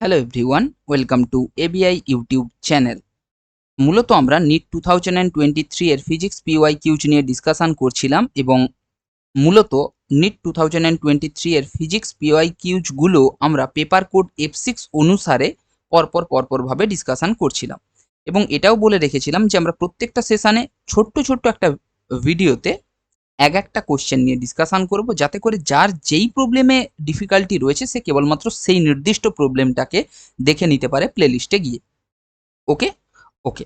Hello everyone, welcome to ABI YouTube channel. মূলত আমরা NEET 2023 এর ফিজিক্স পিওয়াই কিউজ নিয়ে ডিসকাশন করছিলাম এবং মূলত নিট 2023 এর ফিজিক্স পিওয়াই কিউজগুলো আমরা পেপার কোড F6 অনুসারে পরপরভাবে ডিসকাশন করছিলাম এবং এটাও বলে রেখেছিলাম যে আমরা প্রত্যেকটা সেশনে ছোট্ট ছোট্ট একটা ভিডিওতে একটা কোশ্চেন নিয়ে ডিসকাশন করব, যাতে করে যার যেই প্রবলেমে ডিফিকাল্টি রয়েছে সে কেবলমাত্র সেই নির্দিষ্ট প্রবলেমটাকে দেখে নিতে পারে প্লেলিস্টে গিয়ে। ওকে ওকে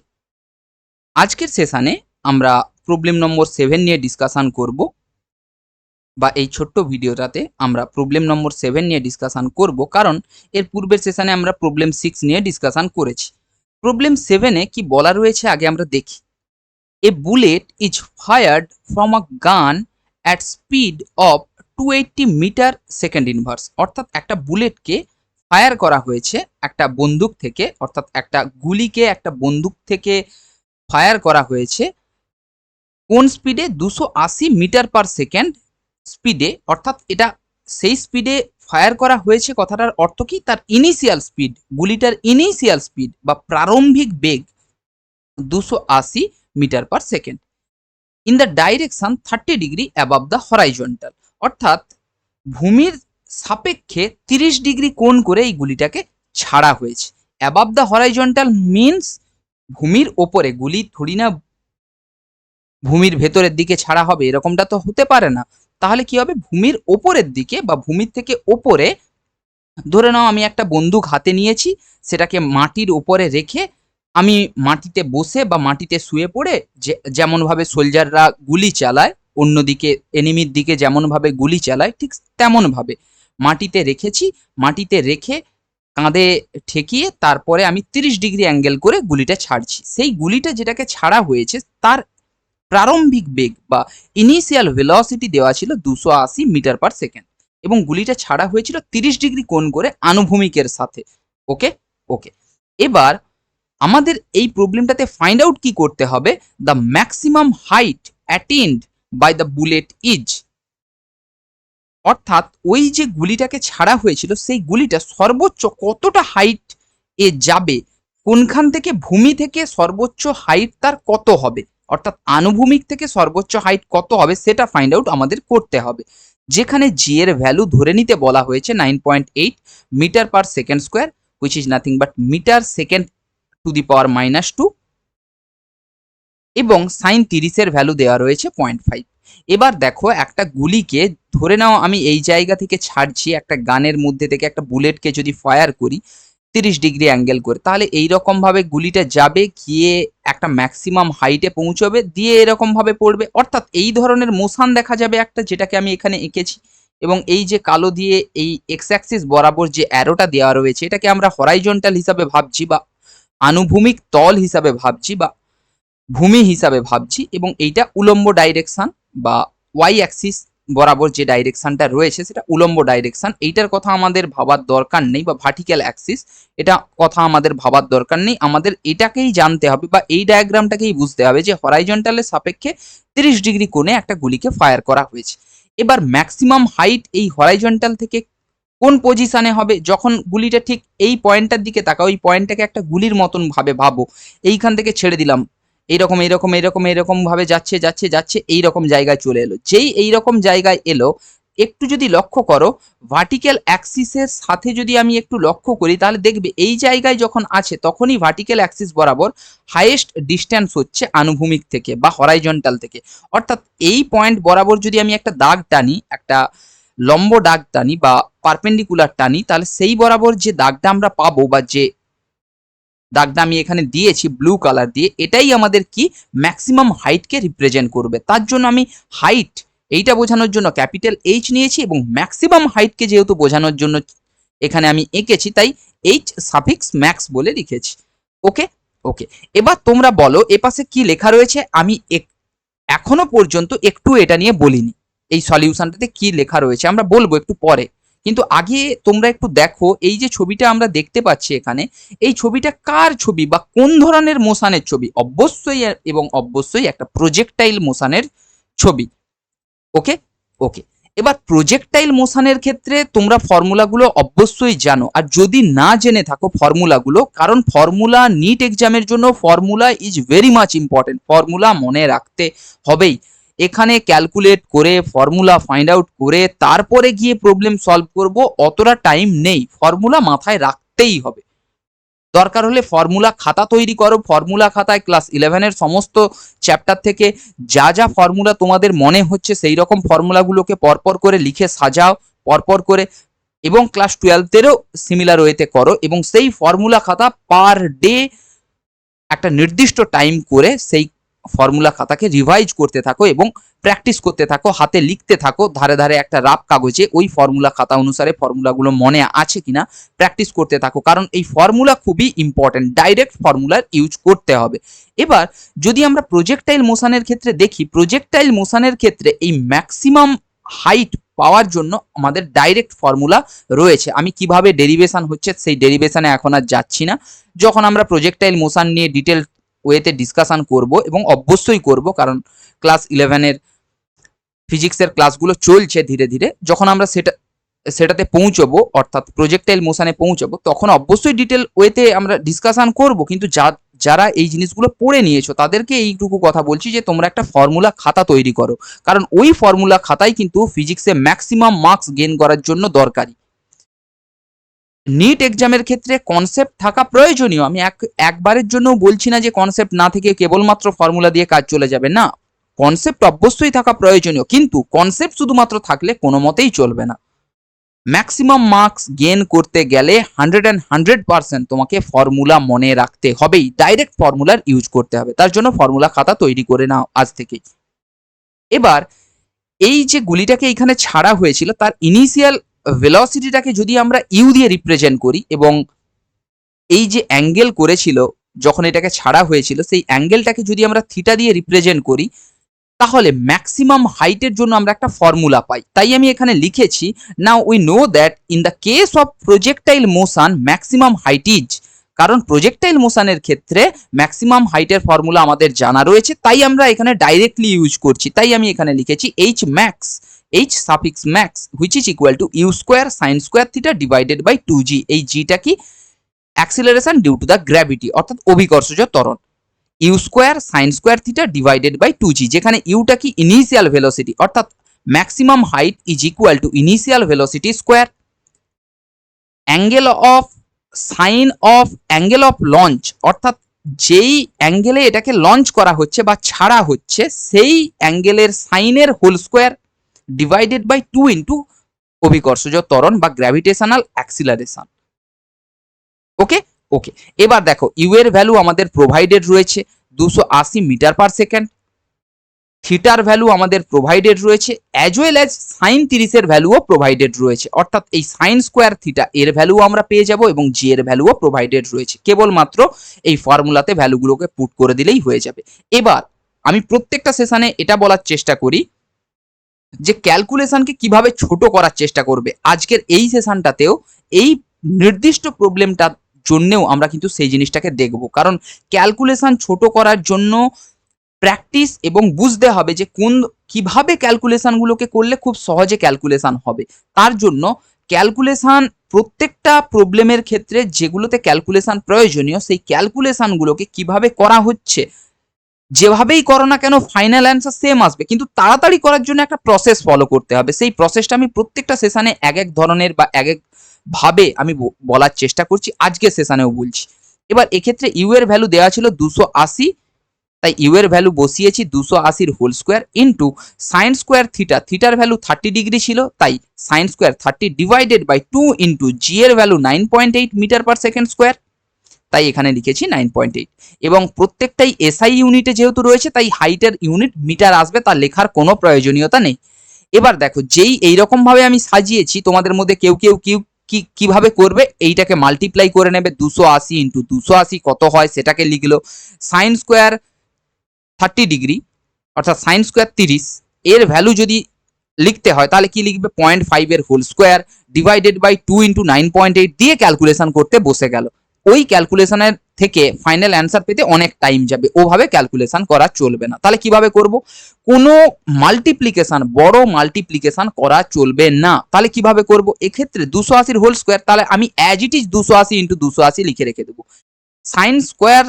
আজকের সেশনে আমরা প্রবলেম নম্বর 7 নিয়ে ডিসকাশন করব, বা এই ছোট্ট ভিডিওটাতে আমরা প্রবলেম নম্বর 7 নিয়ে ডিসকাশন করব, কারণ এর পূর্বের সেশনে আমরা প্রবলেম 6 নিয়ে ডিসকাশন করেছি। প্রবলেম 7-এ কি বলা রয়েছে আগে আমরা দেখি। A bullet is fired from a gun at speed of 280 metre second inverse. অর্থাৎ একটা বুলেটকে ফায়ার করা হয়েছে একটা বন্দুক থেকে, অর্থাৎ একটা গুলিকে একটা বন্দুক থেকে ফায়ার করা হয়েছে কোন স্পিডে? 280 মিটার পার সেকেন্ড স্পিডে। অর্থাৎ এটা সেই স্পিডে ফায়ার করা হয়েছে। কথাটার অর্থ কি? তার ইনিশিয়াল স্পিড, গুলিটার ইনিশিয়াল স্পিড বা প্রারম্ভিক বেগ 280 metre per second in the direction 30 degree above the horizontal. অর্থাৎ ভূমির সাপেক্ষে 30 ডিগ্রি কোণ করে এই গুলিটাকে ছাড়া হয়েছে। অ্যাবাভ দ্য হরাইজন্টাল মিনস ভূমির ওপরে। গুলি থোড়ি না ভূমির ভেতরের দিকে ছাড়া হবে, এরকমটা তো হতে পারে না। তাহলে কি হবে? ভূমির ওপরের দিকে বা ভূমির থেকে ওপরে। ধরে নাও আমি একটা বন্দুক হাতে নিয়েছি, সেটাকে মাটির ওপরে রেখে আমি মাটিতে বসে বা মাটিতে শুয়ে পড়ে যেমনভাবে সোলজাররা গুলি চালায়, অন্যদিকে এনিমির দিকে যেমনভাবে গুলি চালায়, ঠিক তেমনভাবে মাটিতে রেখেছি। মাটিতে রেখে কাঁধে ঠেকিয়ে তারপরে আমি 30 ডিগ্রি অ্যাঙ্গেল করে গুলিটা ছাড়ছি। সেই গুলিটা যেটাকে ছাড়া হয়েছে তার প্রারম্ভিক বেগ বা ইনিশিয়াল ভেলোসিটি দেওয়া ছিল 280 মিটার পার সেকেন্ড এবং গুলিটা ছাড়া হয়েছিল 30 ডিগ্রি কোণ করে আনুভূমিকের সাথে। ওকে ওকে এবার আমাদের এই প্রবলেমটাতে ফাইন্ড আউট কি করতে হবে? The maximum height attained by the bullet is. অর্থাৎ ওই যে গুলিটাকে ছাড়া হয়েছিল সেই গুলিটা সর্বোচ্চ কতটা হাইট এ যাবে, কোনখান থেকে ভূমি থেকে সর্বোচ্চ হাইট তার কত হবে, অর্থাৎ আনুভূমিক থেকে সর্বোচ্চ হাইট কত হবে সেটা ফাইন্ড আউট আমাদের করতে হবে। যেখানে জি এর ভ্যালু ধরে নিতে বলা হয়েছে 9.8 metre per second square, which is nothing but metre second to the power -2, এবং সাইন 30-এর ভ্যালু দেওয়া রয়েছে 0.5। এবার দেখো একটা গুলিকে ধরে নাও আমি এই জায়গা থেকে ছাড়ছি, একটা গানের মধ্যে থেকে একটা বুলেটকে যদি ফায়ার করি 30 ডিগ্রি অ্যাঙ্গেল করে, তাহলে এইরকম ভাবে গুলিটা যাবে, গিয়ে একটা ম্যাক্সিমাম হাইটে পৌঁছবে, দিয়ে এরকম ভাবে পড়বে। অর্থাৎ এই ধরনের মোশন দেখা যাবে একটা, যেটাকে আমি এখানে এঁকেছি। এবং এই যে কালো দিয়ে এই এক্স অ্যাক্সিস বরাবর যে অ্যারোটা দেওয়া রয়েছে, এটাকে আমরা হরাইজন্টাল হিসাবে ভাবছি বা আনুভূমিক তল হিসাবে ভাবছি বা ভূমি হিসাবে ভাবছি, এবং এইটা উলম্ব ডাইরেকশন বা ওয়াই অ্যাক্সিস বরাবর যে ডাইরেকশনটা রয়েছে সেটা উলম্ব ডাইরেকশন। এইটার কথা আমাদের ভাবার দরকার নেই, বা ভার্টিক্যাল অ্যাক্সিস, এটা কথা আমাদের ভাবার দরকার নেই। আমাদের এটাকেই জানতে হবে বা এই ডায়াগ্রামটাকেই বুঝতে হবে যে হরাইজন্টালের সাপেক্ষে 30 ডিগ্রি কোণে একটা গুলিকে ফায়ার করা হয়েছে। এবার ম্যাক্সিমাম হাইট এই হরাইজন্টাল থেকে কোন পজিশনে হবে? যখন গুলিটা ঠিক এই পয়েন্টটার দিকে তাকাও, ওই পয়েন্টটাকে একটা গুলির মতন ভাবে ভাবো, এইখান থেকে ছেড়ে দিলাম, এইরকম এইরকম এইরকম এইরকম ভাবে যাচ্ছে যাচ্ছে যাচ্ছে, এইরকম জায়গায় চলে এলো। যেই এইরকম জায়গায় এলো, একটু যদি লক্ষ্য করো ভার্টিক্যাল অ্যাক্সিসের সাথে যদি আমি একটু লক্ষ্য করি, তাহলে দেখবে এই জায়গায় যখন আছে তখনই ভার্টিক্যাল অ্যাক্সিস বরাবর হাইয়েস্ট ডিস্টেন্স হচ্ছে আনুভূমিক থেকে বা হরাইজন্টাল থেকে। অর্থাৎ এই পয়েন্ট বরাবর যদি আমি একটা দাগ টানি, একটা লম্ব দাগ টানি বা পারপেন্ডিকুলার টানি, তাহলে সেই বরাবর যে দাগটা আমরা পাবো বা যে দাগটা আমি এখানে দিয়েছি ব্লু কালার দিয়ে, এটাই আমাদের কি ম্যাক্সিমাম হাইটকে রিপ্রেজেন্ট করবে। তার জন্য আমি হাইট এইটা বোঝানোর জন্য ক্যাপিটাল এইচ নিয়েছি, এবং ম্যাক্সিমাম হাইটকে যেহেতু বোঝানোর জন্য এখানে আমি এঁকেছি, তাই এইচ সাফিক্স ম্যাক্স বলে লিখেছি। ওকে ওকে এবার তোমরা বলো এপাশে কি লেখা রয়েছে। আমি এখনো পর্যন্ত একটু এটা নিয়ে বলিনি, এই সলিউশনটাতে কি লেখা রয়েছে আমরা বলবো একটু পরে, কিন্তু আগে তোমরা একটু দেখো এই যে ছবিটা আমরা দেখতে পাচ্ছি এখানে, এই ছবিটা কার ছবি বা কোন ধরনের মোশনের ছবি? অবশ্যই এবং অবশ্যই একটা প্রজেক্টাইল মোশনের ছবি। ওকে ওকে এবার প্রজেক্টাইল মোশনের ক্ষেত্রে তোমরা ফর্মুলাগুলো অবশ্যই জানো, আর যদি না জেনে থাকো ফর্মুলাগুলো, কারণ ফর্মুলা নিট এক্সামের জন্য formula is very much important, formula মনে রাখতে হবেই। এখানে ক্যালকুলেট করে ফর্মুলা ফাইন্ড আউট করে তারপরে গিয়ে প্রবলেম সলভ করব অতটা টাইম নেই, ফর্মুলা মাথায় রাখতেই হবে। দরকার হলে ফর্মুলা খাতা তৈরি করো, ফর্মুলা খাতায় ক্লাস 11-এর সমস্ত চ্যাপ্টার থেকে যা যা ফর্মুলা তোমাদের মনে হচ্ছে সেই রকম ফর্মুলাগুলোকে পরপর করে লিখে সাজাও পরপর করে, এবং ক্লাস 12-এরও সিমিলার ওয়েতে করো, এবং সেই ফর্মুলা খাতা পার ডে একটা নির্দিষ্ট টাইম করে সেই ফর্মুলা খাতাকে রিভাইজ করতে থাকো এবং প্র্যাকটিস করতে থাকো, হাতে লিখতে থাকো, ধারে ধারে একটা রাফ কাগজে ওই ফর্মুলা খাতা অনুসারে ফর্মুলাগুলো মনে আছে কিনা প্র্যাকটিস করতে থাকো, কারণ এই ফর্মুলা খুবই ইম্পর্টেন্ট, ডাইরেক্ট ফর্মুলার ইউজ করতে হবে। এবার যদি আমরা প্রজেক্টাইল মোশনের ক্ষেত্রে দেখি, প্রজেক্টাইল মোশনের ক্ষেত্রে এই ম্যাক্সিমাম হাইট পাওয়ার জন্য আমাদের ডাইরেক্ট ফর্মুলা রয়েছে। আমি কিভাবে ডেরিভেশন হচ্ছে সেই ডেরিভেশনে এখন আর যাচ্ছি না, যখন আমরা প্রজেক্টাইল মোশন নিয়ে ডিটেল ওয়েতে ডিসকাশন করব, এবং অবশ্যই করব কারণ ক্লাস 11-এর ফিজিক্সের ক্লাসগুলো চলছে ধীরে ধীরে, যখন আমরা সেটাতে পৌঁছবো অর্থাৎ প্রজেক্টাইল মোশনে পৌঁছবো তখন অবশ্যই ডিটেল ওয়েতে আমরা ডিসকাশন করব। কিন্তু যারা এই জিনিসগুলো পড়ে নিয়েছো তাদেরকে এইটুকু কথা বলছি যে তোমরা একটা ফর্মুলা খাতা তৈরি করো, কারণ ওই ফর্মুলা খাতাই কিন্তু ফিজিক্সে ম্যাক্সিমাম মার্কস গেইন করার জন্য দরকারি। নিট এক্সামের ক্ষেত্রে কনসেপ্ট থাকা প্রয়োজনীয়, আমি একবারের জন্য বলছি না যে কনসেপ্ট না থেকে কেবলমাত্র ফর্মুলা দিয়ে কাজ চলে যাবে, না, কনসেপ্ট অবশ্যই থাকা প্রয়োজনীয়, কিন্তু কনসেপ্ট শুধুমাত্র থাকলে কোনো মতেই চলবে না। ম্যাক্সিমাম মার্কস গেইন করতে গেলে 100% তোমাকে ফর্মুলা মনে রাখতে হবেই, ডাইরেক্ট ফর্মুলার ইউজ করতে হবে, তার জন্য ফর্মুলা খাতা তৈরি করে নাও আজ থেকেই। এবার এই যে গুলিটাকে এখানে ছাড়া হয়েছিল তার ইনিশিয়াল ভেলোসিটিটাকে যদি আমরা ইউ দিয়ে রিপ্রেজেন্ট করি, এবং এই যে অ্যাঙ্গেল করেছিল যখন এটাকে ছাড়া হয়েছিল সেই অ্যাঙ্গেলটাকে যদি আমরা থিটা দিয়ে রিপ্রেজেন্ট করি, তাহলে ম্যাক্সিমাম হাইটের জন্য আমরা একটা ফর্মুলা পাই। তাই আমি এখানে লিখেছি, now we know that in the case of projectile motion maximum height is, কারণ প্রজেক্টাইল মোশনের ক্ষেত্রে ম্যাক্সিমাম হাইটের ফর্মুলা আমাদের জানা রয়েছে, তাই আমরা এখানে ডাইরেক্টলি ইউজ করছি। তাই আমি এখানে লিখেছি H max, H suffix max which is equal to u square sine square theta divided by 2g। এই জিটা কি acceleration due to the gravity অর্থাৎ অভিকর্ষজ ত্বরণ, u square sine square theta divided by 2g, যেখানে ইউটা কি ইনিশিয়াল ভেলোসিটি অর্থাৎ maximum height is equal to initial velocity square, angle of sine of angle of launch অর্থাৎ যেই অ্যাঙ্গেলে এটাকে লঞ্চ করা হচ্ছে বা ছাড়া হচ্ছে সেই অ্যাঙ্গেলের সাইনের whole square divided by 2 into অভিকর্ষজ ত্বরণ বা গ্র্যাভিটেশনাল অ্যাক্সিলারেশন। ওকে ওকে, এবার দেখো ইউ এর ভ্যালু আমাদের প্রোভাইডেড রয়েছে 280 মিটার পার সেকেন্ড, থিটার ভ্যালু আমাদের প্রোভাইডেড রয়েছে, অ্যাজ ওয়েল অ্যাজ সাইন 30 এর ভ্যালুও প্রোভাইডেড রয়েছে, অর্থাৎ এই সাইন স্কোয়ার থিটা এর ভ্যালু আমরা পেয়ে যাব এবং জি এর ভ্যালুও প্রোভাইডেড রয়েছে, কেবলমাত্র এই ফর্মুলাতে ভ্যালুগুলোকে পুট করে দিলেই হয়ে যাবে। এবার আমি প্রত্যেকটা সেশনে এটা বলার চেষ্টা করি যে ক্যালকুলেশনকে কিভাবে ছোট করার চেষ্টা করবে, আজকের এই সেশনটাতেও এই নির্দিষ্ট প্রবলেমটার জন্যেও আমরা কিন্তু সেই জিনিসটাকে দেখব, কারণ ক্যালকুলেশন ছোট করার জন্য প্র্যাকটিস এবং বুঝতে হবে যে কিভাবে ক্যালকুলেশনগুলোকে করলে খুব সহজে ক্যালকুলেশন হবে। তার জন্য ক্যালকুলেশন প্রত্যেকটা প্রবলেমের ক্ষেত্রে যেগুলোতে ক্যালকুলেশন প্রয়োজনীয় সেই ক্যালকুলেশনগুলোকে কিভাবে করা হচ্ছে, যেভাবেই করো না কেন ফাইনাল অ্যান্সার সেম আসবে, কিন্তু তাড়াতাড়ি করার জন্য একটা প্রসেস ফলো করতে হবে। সেই প্রসেসটা আমি প্রত্যেকটা সেশনে এক এক ধরনের বা এক এক ভাবে আমি বলার চেষ্টা করছি, আজকের সেশনেও বলছি। এবার এক্ষেত্রে ইউ এর ভ্যালু দেওয়া ছিল 280, তাই ইউ এর ভ্যালু বসিয়েছি 280 whole square into sine square theta, থিটার ভ্যালু 30 ডিগ্রি ছিল তাই sine square 30 divided by 2 into G এর value 9.8 metre per second square, তাই এখানে লিখেছি 9.8, এবং প্রত্যেকটাই এসআই ইউনিটে যেহেতু রয়েছে তাই হাইটের ইউনিট মিটার আসবে, তার লেখার কোনো প্রয়োজনীয়তা নেই। এবার দেখো যেই এইরকম ভাবে আমি সাজিয়েছি, তোমাদের মধ্যে কেউ কিভাবে করবে এইটাকে মাল্টিপ্লাই করে নেবে, 280 ইন্টু 280 কত হয় সেটাকে লিখলো, সাইন স্কোয়ার 30 ডিগ্রি অর্থাৎ সাইন স্কোয়ার 30 এর ভ্যালু যদি লিখতে হয় তাহলে কি লিখবে 0.5 এর whole square divided by 2 into 9.8 দিয়ে ক্যালকুলেশন করতে বসে গেল। ওই ক্যালকুলেশনের থেকে ফাইনাল অ্যান্সার পেতে অনেক টাইম যাবে, ওভাবে ক্যালকুলেশন করা চলবে না। তাহলে কিভাবে করব? কোনো মাল্টিপ্লিকেশন, বড় মাল্টিপ্লিকেশন করা চলবে না। তাহলে কিভাবে করব? এক্ষেত্রে 280 হোল স্কোয়ার, তাহলে আমি অ্যাজ ইট ইজ 280 ইন্টু 280 লিখে রেখে দেবো। সাইন স্কোয়ার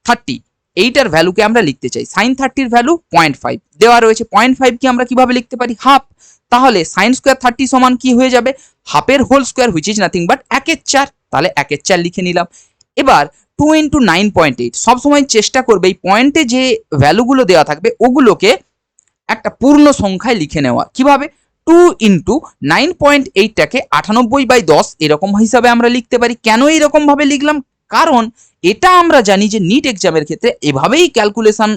30, এইটার ভ্যালুকে আমরা লিখতে চাই, সাইন 30 এর ভ্যালু 0.5 দেওয়া রয়েছে। 0.5 কি আমরা কিভাবে লিখতে পারি? হাফ। তাহলে সাইন স্কোয়ার 30 সমান কি হয়ে যাবে? হাফের whole square, which is nothing but 1/4। তাহলে 1/4 লিখে নিলাম। এবার 2 ইন্টু 9.8, সবসময় চেষ্টা করবে এই পয়েন্টে যে ভ্যালুগুলো দেওয়া থাকবে ওগুলোকে একটা পূর্ণ সংখ্যায় লিখে নেওয়া। কিভাবে? 2 ইন্টু 9.8টাকে 98/10 এরকম হিসাবে আমরা লিখতে পারি। কেন এইরকম ভাবে লিখলাম? কারণ এটা আমরা জানি যে নিট এক্সামের ক্ষেত্রে এভাবেই ক্যালকুলেশন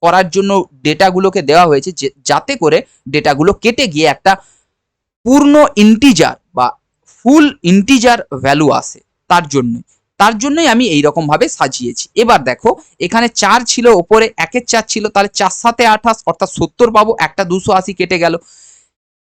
করার জন্য ডেটাগুলোকে দেওয়া হয়েছে, যাতে করে ডেটাগুলো কেটে গিয়ে একটা পূর্ণ ইন্টিজার বা ফুল ইন্টিজার ভ্যালু আসে। তার জন্যই আমি এইরকম ভাবে সাজিয়েছি। এবার দেখো, এখানে 4 ছিল, ওপরে 1/4 ছিল, তাহলে 4 7 28 অর্থাৎ 70 পাবো। একটা 280 কেটে গেল।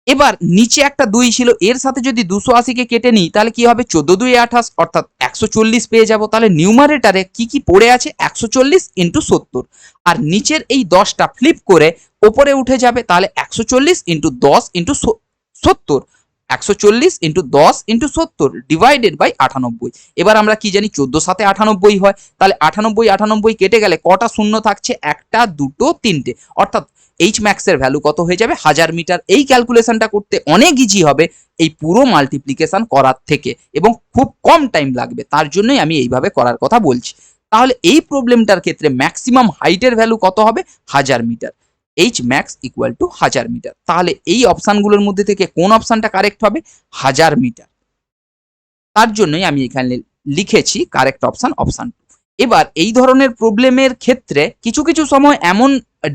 এবার নিচে একটা 2 ছিল, এর সাথে যদি 280কে কেটে নিই তাহলে কি হবে? 14 2 28 অর্থাৎ 140 পেয়ে যাব। তাহলে নিউমারেটারে কি কি পড়ে আছে? 140 ইন্টু 70, আর নিচের এই 10টা ফ্লিপ করে ওপরে উঠে যাবে। তাহলে 140 into 10 into 70, 140 into 10 into 70 divided by 98। এবার আমরা কি জানি? 14 7 98 হয়। তাহলে 98 98 কেটে গেলে কটা শূন্য থাকছে? একটা, দুটো, তিনটে, অর্থাৎ এইচ ম্যাক্স এর ভ্যালু কত হয়ে যাবে? 1000 মিটার। এই ক্যালকুলেশনটা করতে অনেক ইজি হবে এই পুরো মাল্টিপ্লিকেশন করার থেকে, এবং খুব কম টাইম লাগবে। তার জন্যই আমি এইভাবে করার কথা বলছি। তাহলে এই প্রবলেমটার ক্ষেত্রে ম্যাক্সিমাম হাইটের ভ্যালু কত হবে? 1000 metre. H max equal to 1000 metre. তাহলে এই অপশনগুলোর মধ্যে থেকে কোন অপশনটা কারেক্ট হবে? 1000 মিটার। তার জন্যই আমি এখানে লিখেছি কারেক্ট অপশন, অপশন 2। এবার এই ধরনের প্রবলেমের ক্ষেত্রে কিছু কিছু সময় এমন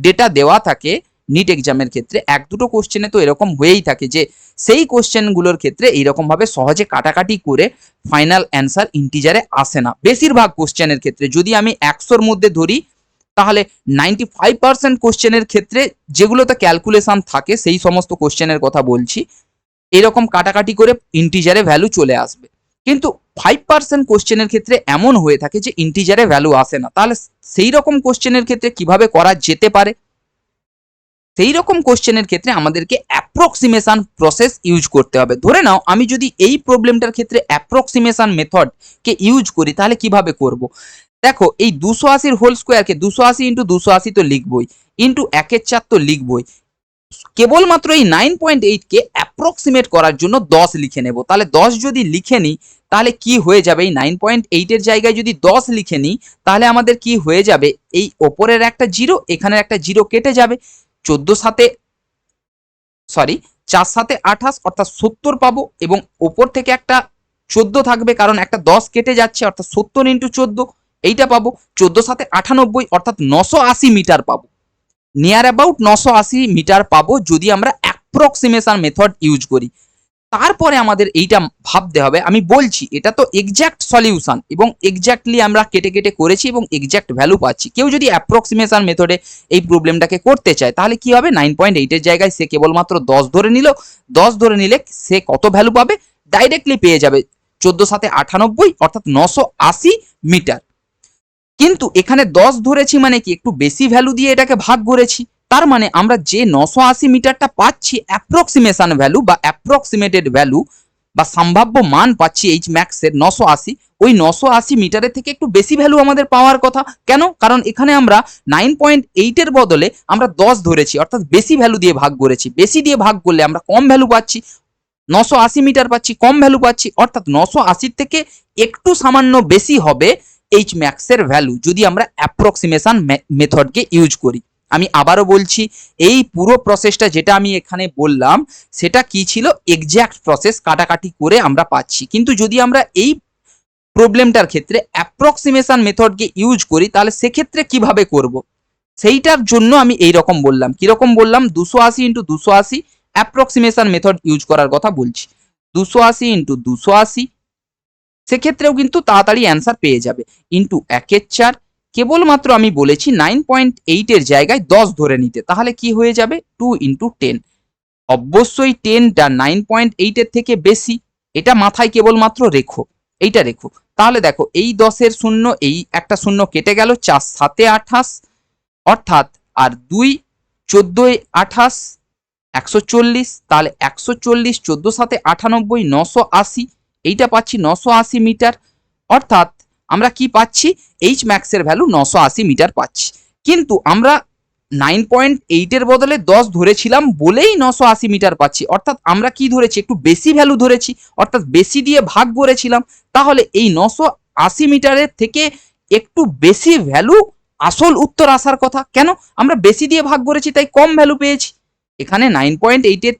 ডেটা দেওয়া থাকে নিট এক্সামের ক্ষেত্রে, এক দুটো কোশ্চেনে তো এরকম হয়েই থাকে যে সেই কোশ্চেনগুলোর ক্ষেত্রে এইরকম ভাবে সহজে কাটাকাটি করে ফাইনাল অ্যান্সার ইন্টিজারে আসে না। বেশিরভাগ কোশ্চেনের ক্ষেত্রে যদি আমি 100-র মধ্যে ধরি, তাহলে 95% কোশ্চেনের ক্ষেত্রে যেগুলোতে ক্যালকুলেশন থাকে সেই সমস্ত কোশ্চেনের কথা বলছি, এরকম কাটাকাটি করে ইন্টিজারে ভ্যালু চলে আসবে। কিন্তু 5% কোশ্চেনের ক্ষেত্রে এমন হয়ে থাকে যে ইন্টিজারে ভ্যালু আসে না। তাহলে সেই রকম কোশ্চেনের ক্ষেত্রে কিভাবে করা যেতে পারে? সেই রকম কোশ্চেনের ক্ষেত্রে আমাদেরকে অ্যাপ্রক্সিমেশন প্রসেস ইউজ করতে হবে। ধরে নাও আমি যদি এই প্রবলেমটার ক্ষেত্রে অ্যাপ্রক্সিমেশন মেথডকে ইউজ করি, তাহলে কিভাবে করব? দেখো, এই 280 হোল স্কোয়ারকে 280 ইন্টু 280 তো লিখবই, ইন্টু 1/4 তো লিখবই। কেবলমাত্র এই 9.8কে অ্যাপ্রক্সিমেট করার জন্য 10 লিখে নেব। তাহলে 10 যদি লিখে নিই তাহলে কি হয়ে যাবে? এই 9.8 এর জায়গায় যদি 10 লিখে নিই তাহলে আমাদের কি হয়ে যাবে? এই ওপরের একটা 0, এখানের একটা 0 কেটে যাবে। 4 7 28 অর্থাৎ 70 পাবো, এবং ওপর থেকে একটা 14 থাকবে কারণ একটা 10 কেটে যাচ্ছে, অর্থাৎ 70 ইন্টু 14 এইটা পাবো। 14 7 98 অর্থাৎ 980 মিটার পাবো। নিয়ার অ্যাবাউট 980 মিটার পাবো যদি আমরা অ্যাপ্রক্সিমেশন মেথড ইউজ করি। তারপরে আমাদের এইটা ভাবতে হবে, আমি বলছি এটা তো এক্স্যাক্ট সলিউশন এবং এক্স্যাক্টলি আমরা কেটে কেটে করেছি এবং এক্স্যাক্ট ভ্যালু পাচ্ছি। কেউ যদি অ্যাপ্রক্সিমেশন মেথডে এই প্রবলেমটাকে করতে চায় তাহলে কি হবে? 9.8 এর জায়গায় সে কেবলমাত্র 10 ধরে নিল। 10 ধরে নিলে সে কত ভ্যালু পাবে? ডাইরেক্টলি পেয়ে যাবে 14 7 98 অর্থাৎ 980 মিটার। কিন্তু এখানে 10 ধরেছি মানে কি? একটু বেশি ভ্যালু দিয়ে এটাকে ভাগ করেছি। তার মানে আমরা যে 980 মিটারটা পাচ্ছি অ্যাপ্রক্সিমেশন ভ্যালু বা অ্যাপ্রক্সিমেটেড ভ্যালু বা সম্ভাব্য মান পাচ্ছি এইচ ম্যাক্সের 980, ওই 980 মিটারের থেকে একটু বেশি ভ্যালু আমাদের পাওয়ার কথা। কেন? কারণ এখানে আমরা 9.8 এর বদলে আমরা 10 ধরেছি, অর্থাৎ বেশি ভ্যালু দিয়ে ভাগ করেছি। বেশি দিয়ে ভাগ করলে আমরা কম ভ্যালু পাচ্ছি, 980 মিটার পাচ্ছি, কম ভ্যালু পাচ্ছি, অর্থাৎ 980 থেকে একটু সামান্য বেশি হবে এইচ ম্যাক্সের ভ্যালু যদি আমরা অ্যাপ্রক্সিমেশন মেথডকে ইউজ করি। আমি আবারও বলছি, এই পুরো প্রসেসটা যেটা আমি এখানে বললাম সেটা কি ছিল? এক্স্যাক্ট প্রসেস, কাটাকাটি করে আমরা পাচ্ছি। কিন্তু যদি আমরা এই প্রবলেমটার ক্ষেত্রে অ্যাপ্রক্সিমেশন মেথডকে ইউজ করি তাহলে সেক্ষেত্রে কিভাবে করব? সেইটার জন্য আমি এই রকম বললাম। কিরকম বললাম? 280 ইন্টু 280 অ্যাপ্রক্সিমেশন মেথড ইউজ করার কথা বলছি। 280 ইন্টু 280, সেক্ষেত্রেও কিন্তু তাড়াতাড়ি অ্যান্সার পেয়ে যাবে। ইন্টু 1/4, কেবলমাত্র আমি বলেছি 9.8 এর জায়গায় 10 ধরে নিতে, তাহলে কি হয়ে যাবে? 2 ইন্টু 10। অবশ্যই 10টা 9.8 এর থেকে বেশি, এটা মাথায় কেবলমাত্র রেখো। এইটা রেখো। তাহলে দেখো এই 10-এর শূন্য, এই একটা শূন্য কেটে গেল, 4 7 28, অর্থাৎ আর 2 14 28 140, তাহলে 140 14 7 98 980, এইটা পাচ্ছি 980 মিটার। অর্থাৎ আমরা কি পাচ্ছি, এইচ ম্যাক্সের ভ্যালু 980 মিটার পাচ্ছি। কিন্তু আমরা 9.8 এর বদলে 10 ধরেছিলাম বলেই 980 মিটার পাচ্ছি। অর্থাৎ আমরা কি ধরেছি, একটু বেশি ভ্যালু ধরেছি, অর্থাৎ বেশি দিয়ে ভাগ করেছিলাম। তাহলে এই 980 মিটারের থেকে একটু বেশি ভ্যালু আসল উত্তর আসার কথা। কেন, আমরা বেশি দিয়ে ভাগ করেছি তাই কম ভ্যালু পেয়েছি। এখানে 9.8 এর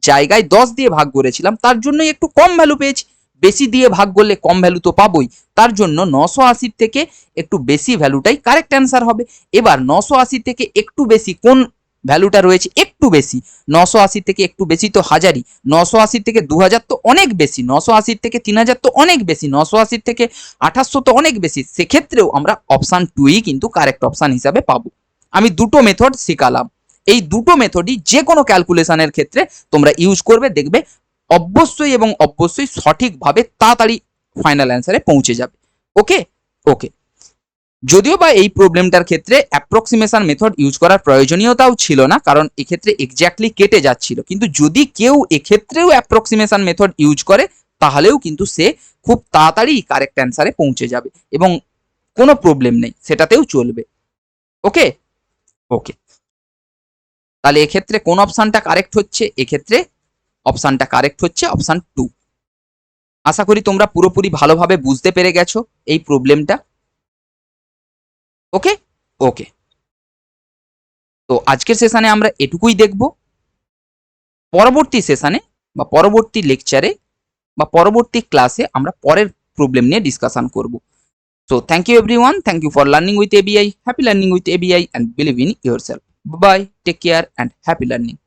জায়গায় 10 দিয়ে ভাগ করেছিলাম, তার জন্যই একটু কম ভ্যালু পেয়েছি। বেশি দিয়ে ভাগ করলে কম ভ্যালু তো পাবোই, তার জন্য 980 থেকে একটু বেশি ভ্যালুটাই কারেক্ট অ্যান্সার হবে। এবার 980 থেকে একটু বেশি কোন ভ্যালুটা রয়েছে, একটু বেশি 980 থেকে একটু বেশি তো 1000ই, 980 থেকে 2000 তো অনেক বেশি, 980 থেকে 3000 তো অনেক বেশি, 980 থেকে 2800 তো অনেক বেশি। সেক্ষেত্রেও আমরা অপশান 2ই কিন্তু কারেক্ট অপশান হিসাবে পাবো। আমি দুটো মেথড শেখালাম, এই দুটো মেথডই যে কোনো ক্যালকুলেশনের ক্ষেত্রে তোমরা ইউজ করবে, দেখবে অবশ্যই এবং অবশ্যই সঠিকভাবে তাড়াতাড়ি ফাইনাল অ্যান্সারে পৌঁছে যাবে। ওকে ওকে। যদিও বা এই প্রবলেমটার ক্ষেত্রে অ্যাপ্রক্সিমেশন মেথড ইউজ করার প্রয়োজনীয়তাও ছিল না, কারণ এক্ষেত্রে এক্স্যাক্টলি কেটে যাচ্ছিল। কিন্তু যদি কেউ এক্ষেত্রেও অ্যাপ্রক্সিমেশন মেথড ইউজ করে, তাহলেও কিন্তু সে খুব তাড়াতাড়ি কারেক্ট অ্যান্সারে পৌঁছে যাবে এবং কোনো প্রবলেম নেই, সেটাতেও চলবে। ওকে ওকে। তাহলে এক্ষেত্রে কোন অপশানটা কারেক্ট হচ্ছে, এক্ষেত্রে অপশানটা কারেক্ট হচ্ছে অপশান 2। আশা করি তোমরা পুরোপুরি ভালোভাবে বুঝতে পেরে গেছো এই প্রবলেমটা। ওকে ওকে। তো আজকের সেশনে আমরা এটুকুই দেখব। পরবর্তী সেশনে বা পরবর্তী লেকচারে বা পরবর্তী ক্লাসে আমরা পরের প্রবলেম নিয়ে ডিসকাশন করব। So thank you everyone, thank you for learning with ABI, happy learning with ABI and believe in yourself. Bye bye, take care and happy learning.